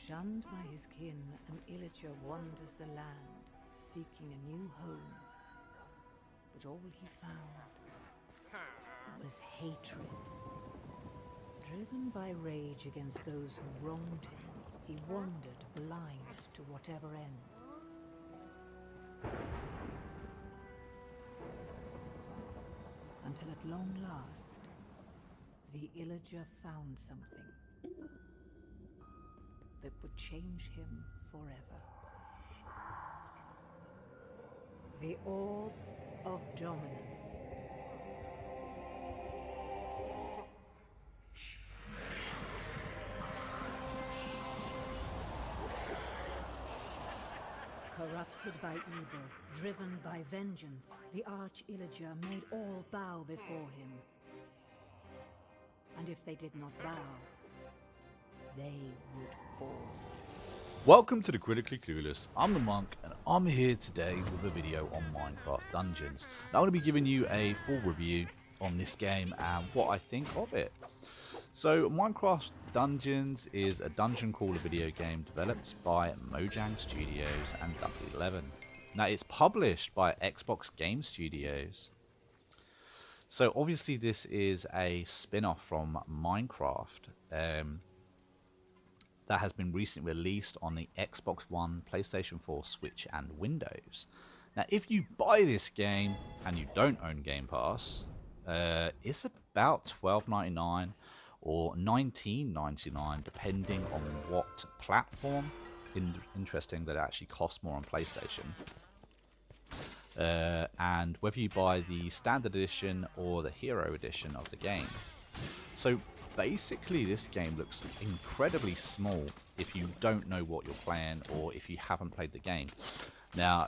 Shunned by his kin, an illager wanders the land, seeking a new home. But all he found was hatred. Driven by rage against those who wronged him, he wandered blind to whatever end. Until at long last, the illager found something that would change him forever. The Orb of Dominance. Corrupted by evil, driven by vengeance, the Arch-Illager made all bow before him. And if they did not bow, they would fall. Welcome to the Critically Clueless. I'm TheMonk and I'm here today with a video on Minecraft Dungeons. Now I'm going to be giving you a full review on this game and what I think of it. So Minecraft Dungeons is a dungeon crawler video game developed by Mojang Studios and W11. Now it's published by Xbox Game Studios. So obviously this is a spin-off from Minecraft that has been recently released on the Xbox One, PlayStation 4, Switch and Windows. Now if you buy this game and you don't own Game Pass, it's about $12.99 or $19.99 depending on what platform. Interesting that it actually costs more on PlayStation. And whether you buy the standard edition or the hero edition of the game. So basically this game looks incredibly small if you don't know what you're playing or if you haven't played the game. Now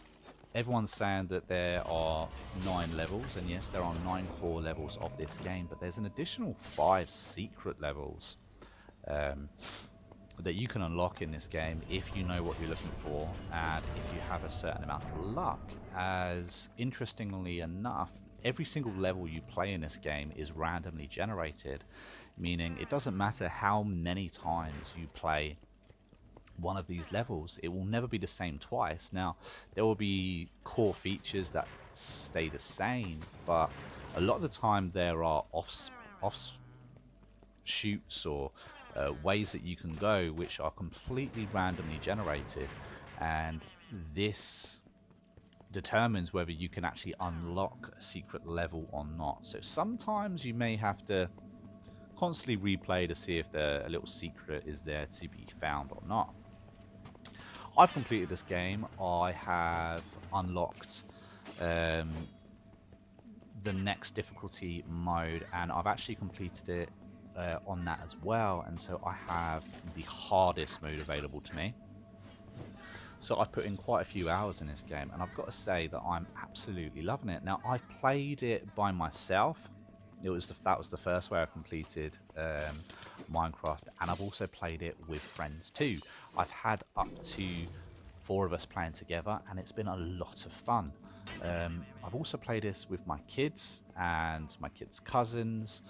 everyone's saying that there are 9 levels, and yes, there are 9 core levels of this game, but there's an additional 5 secret levels that you can unlock in this game if you know what you're looking for and if you have a certain amount of luck. As interestingly enough, every single level you play in this game is randomly generated, meaning it doesn't matter how many times you play one of these levels, it will never be the same twice. Now there will be core features that stay the same, but a lot of the time there are offshoots or ways that you can go which are completely randomly generated, and this determines whether you can actually unlock a secret level or not. So sometimes you may have to constantly replay to see if a little secret is there to be found or not. I've completed this game. I have unlocked the next difficulty mode, and I've actually completed it on that as well, and so I have the hardest mode available to me. So I've put in quite a few hours in this game, and I've got to say that I'm absolutely loving it. Now I've played it by myself. That was the first way I completed Minecraft, and I've also played it with friends too. I've had up to 4 of us playing together, and it's been a lot of fun. I've also played this with my kids and my kids' cousins,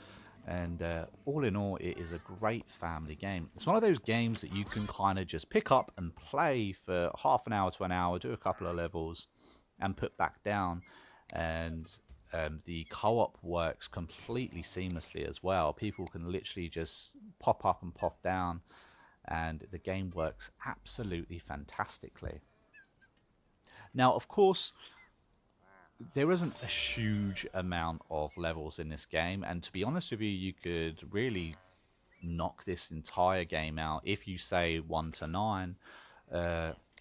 and all in all, it is a great family game. It's one of those games that you can kind of just pick up and play for half an hour to an hour, do a couple of levels, and put back down. And the co-op works completely seamlessly as well. People can literally just pop up and pop down, and the game works absolutely fantastically. Now, of course, there isn't a huge amount of levels in this game, and to be honest with you, you could really knock this entire game out if you say 1 to 9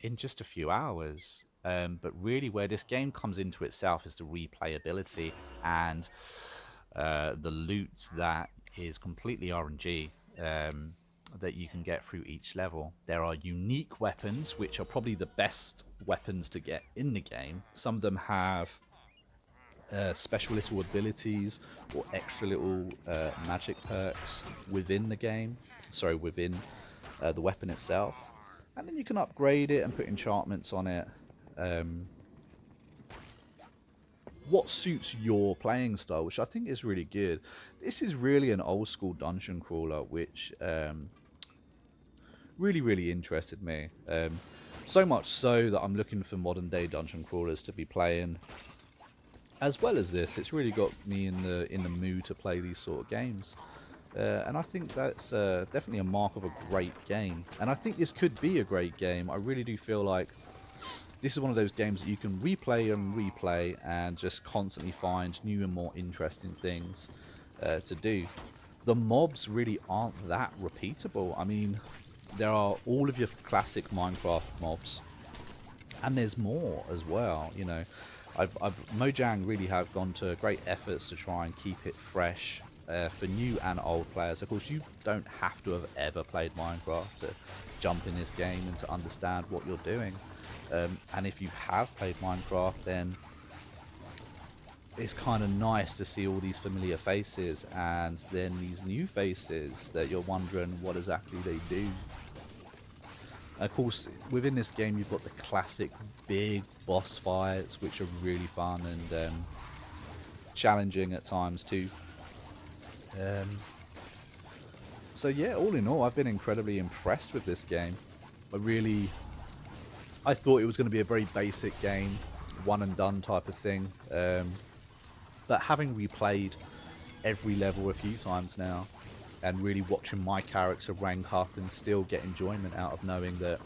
in just a few hours. But really where this game comes into itself is the replayability and the loot that is completely RNG that you can get through each level. There are unique weapons, which are probably the best weapons to get in the game. Some of them have special little abilities or extra little magic perks within the game, within the weapon itself, and then you can upgrade it and put enchantments on it. What suits your playing style, which I think is really good. This is really an old school dungeon crawler, which really interested me. So much so that I'm looking for modern day dungeon crawlers to be playing. As well as this, it's really got me in the mood to play these sort of games. And I think that's definitely a mark of a great game. And I think this could be a great game. I really do feel like this is one of those games that you can replay and replay and just constantly find new and more interesting things to do. The mobs really aren't that repeatable. I mean, there are all of your classic Minecraft mobs, and there's more as well. You know, Mojang really have gone to great efforts to try and keep it fresh for new and old players. Of course, you don't have to have ever played Minecraft to jump in this game and to understand what you're doing. And if you have played Minecraft, then it's kind of nice to see all these familiar faces and then these new faces that you're wondering what exactly they do. Of course, within this game you've got the classic big boss fights, which are really fun and challenging at times too. So yeah, all in all, I've been incredibly impressed with this game. I thought it was going to be a very basic game, one and done type of thing. But having replayed every level a few times now, and really watching my character rank up and still get enjoyment out of knowing that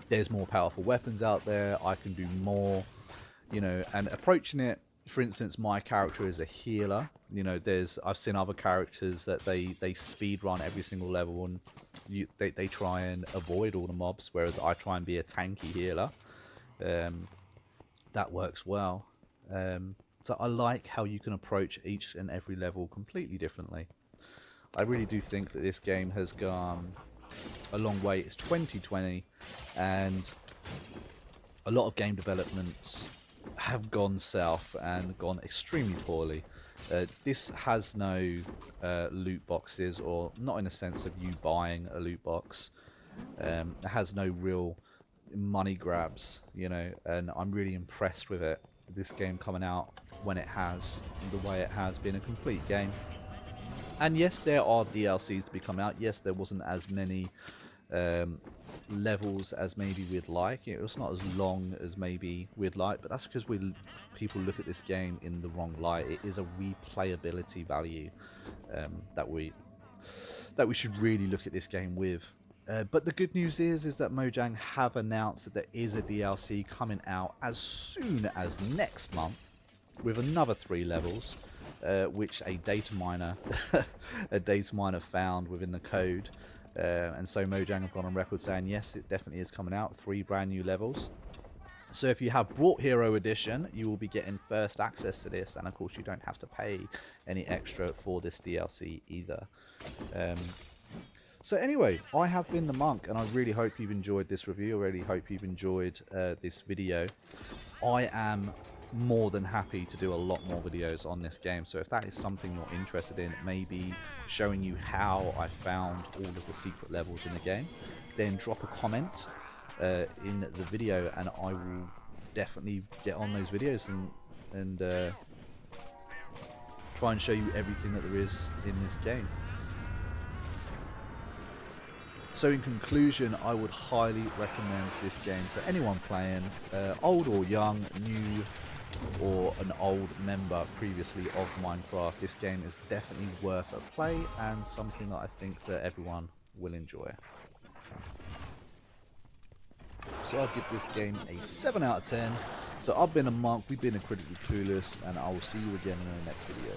there's more powerful weapons out there, I can do more, you know, and approaching it, for instance, my character is a healer. You know, I've seen other characters that they speed run every single level and they try and avoid all the mobs, whereas I try and be a tanky healer. That works well. So I like how you can approach each and every level completely differently. I really do think that this game has gone a long way. It's 2020 and a lot of game developments have gone south and gone extremely poorly. This has no loot boxes, or not in a sense of you buying a loot box. It has no real money grabs, you know, and I'm really impressed with it. This game coming out when it has, the way it has been a complete game. And yes, there are DLCs to be come out. Yes, there wasn't as many levels as maybe we'd like. It was not as long as maybe we'd like, but that's because people look at this game in the wrong light. It is a replayability value that we should really look at this game with. But the good news is that Mojang have announced that there is a DLC coming out as soon as next month with another 3 levels, which a data miner found within the code. And so Mojang have gone on record saying yes, it definitely is coming out, 3 brand new levels. So if you have brought Hero Edition, you will be getting first access to this, and of course you don't have to pay any extra for this DLC either. So anyway, I have been TheMonk, and I really hope you've enjoyed this review. I really hope you've enjoyed this video. I am more than happy to do a lot more videos on this game, so if that is something you're interested in, maybe showing you how I found all of the secret levels in the game, then drop a comment in the video and I will definitely get on those videos and try and show you everything that there is in this game. So in conclusion, I would highly recommend this game for anyone playing, old or young, new or an old member previously of Minecraft. This game is definitely worth a play and something that I think that everyone will enjoy. So I'll give this game a 7 out of 10. So I've been TheMonk, we've been Critically Clueless, and I will see you again in the next video.